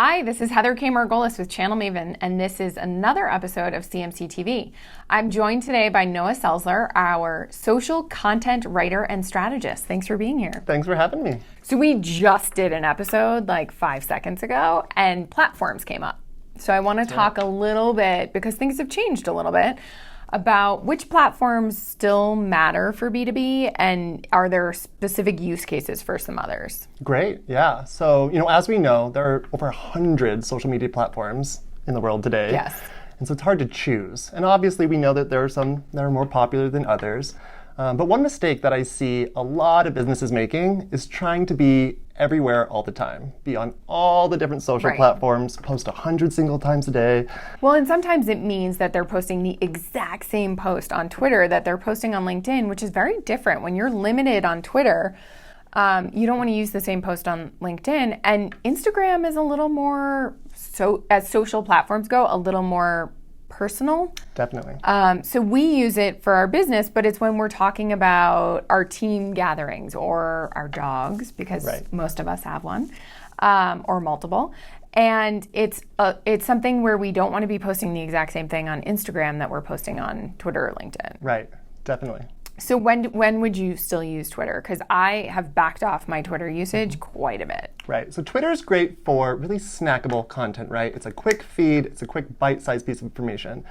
Hi, this is Heather K. Margolis with Channel Maven, and this is another episode of CMCtv. I'm joined today by Noah Selzler, our social content writer and strategist. Thanks for being here. Thanks for having me. So we just did an episode like 5 seconds ago, and platforms came up. So I want to talk a little bit, because things have changed a little bit, about which platforms still matter for B2B and are there specific use cases for some others? Great, yeah. So, as we know, there are over 100 social media platforms in the world today. Yes. And so it's hard to choose. And obviously we know that there are some that are more popular than others. But one mistake that I see a lot of businesses making is trying to be everywhere all the time, be on all the different social platforms, post 100 single times a day. Well, and sometimes it means that they're posting the exact same post on Twitter that they're posting on LinkedIn, which is very different. When you're limited on Twitter, you don't want to use the same post on LinkedIn. And Instagram is a little more, so as social platforms go, a little more personal. Definitely. So we use it for our business, but it's when we're talking about our team gatherings or our dogs, because most of us have one, or multiple. And it's something where we don't want to be posting the exact same thing on Instagram that we're posting on Twitter or LinkedIn. Right, definitely. So when would you still use Twitter? Because I have backed off my Twitter usage quite a bit. Right. So Twitter is great for really snackable content, right? It's a quick feed. It's a quick bite-sized piece of information.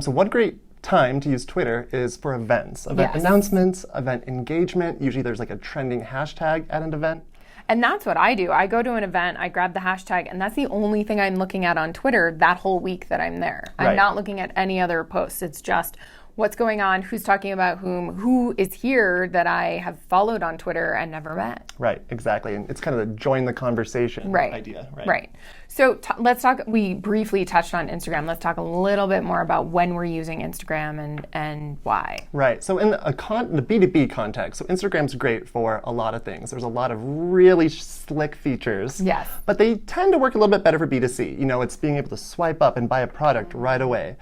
So one great time to use Twitter is for events, announcements, event engagement. Usually there's like a trending hashtag at an event. And that's what I do. I go to an event, I grab the hashtag, and that's the only thing I'm looking at on Twitter that whole week that I'm there. I'm not looking at any other posts. It's just what's going on, who's talking about whom, who is here that I have followed on Twitter and never met. Right, exactly. And it's kind of the join the conversation idea. Right. So let's talk, we briefly touched on Instagram. Let's talk a little bit more about when we're using Instagram and why. Right. So in the B2B context, so Instagram's great for a lot of things. There's a lot of really slick features. Yes. But they tend to work a little bit better for B2C. It's being able to swipe up and buy a product right away.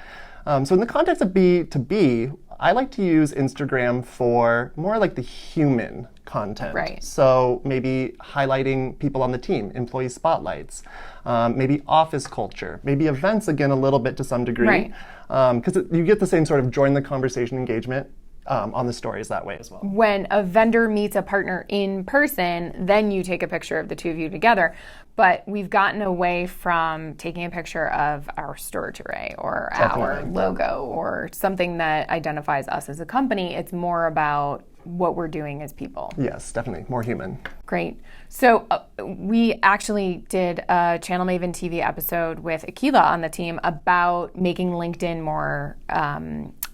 So in the context of B2B, I like to use Instagram for more like the human content. Right. So maybe highlighting people on the team, employee spotlights, maybe office culture, maybe events again a little bit to some degree. Because you get the same sort of join the conversation engagement on the stories that way as well. When a vendor meets a partner in person, then you take a picture of the two of you together. But we've gotten away from taking a picture of our storage array or our logo or something that identifies us as a company. It's more about what we're doing as people. Yes, definitely. More human. Great. So we actually did a Channel Maven TV episode with Akila on the team about making LinkedIn more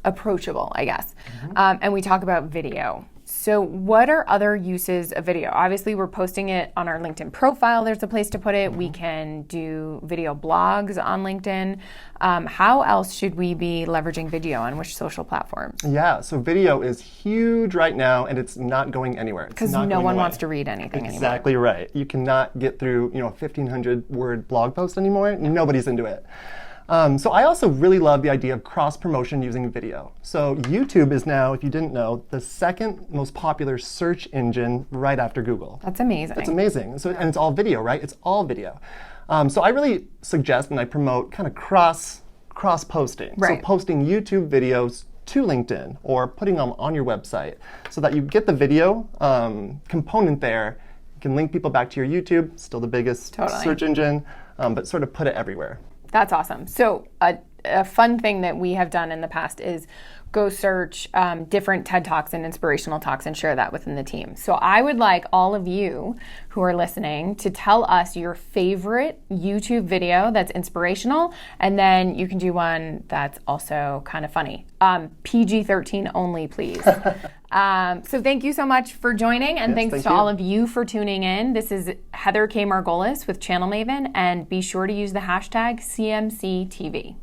approachable, I guess. And we talk about video. So what are other uses of video? Obviously, we're posting it on our LinkedIn profile. There's a place to put it. We can do video blogs on LinkedIn. How else should we be leveraging video on which social platforms? Yeah, so video is huge right now, and it's not going anywhere. Because no one wants to read anything anymore. Exactly right. You cannot get through, a 1,500-word blog post anymore. Nobody's into it. So I also really love the idea of cross-promotion using video. So YouTube is now, if you didn't know, the second most popular search engine right after Google. That's amazing. That's amazing. So, and it's all video, right? It's all video. So I really suggest and I promote kind of cross-posting. Right. So posting YouTube videos to LinkedIn or putting them on your website so that you get the video component there. You can link people back to your YouTube, still the biggest search engine, but sort of put it everywhere. That's awesome. So a fun thing that we have done in the past is go search different TED Talks and inspirational talks and share that within the team. So I would like all of you who are listening to tell us your favorite YouTube video that's inspirational, and then you can do one that's also kind of funny. PG-13 only, please. So thank you so much for joining, and thanks to all of you for tuning in. This is Heather K. Margolis with Channel Maven, and be sure to use the hashtag CMCtv.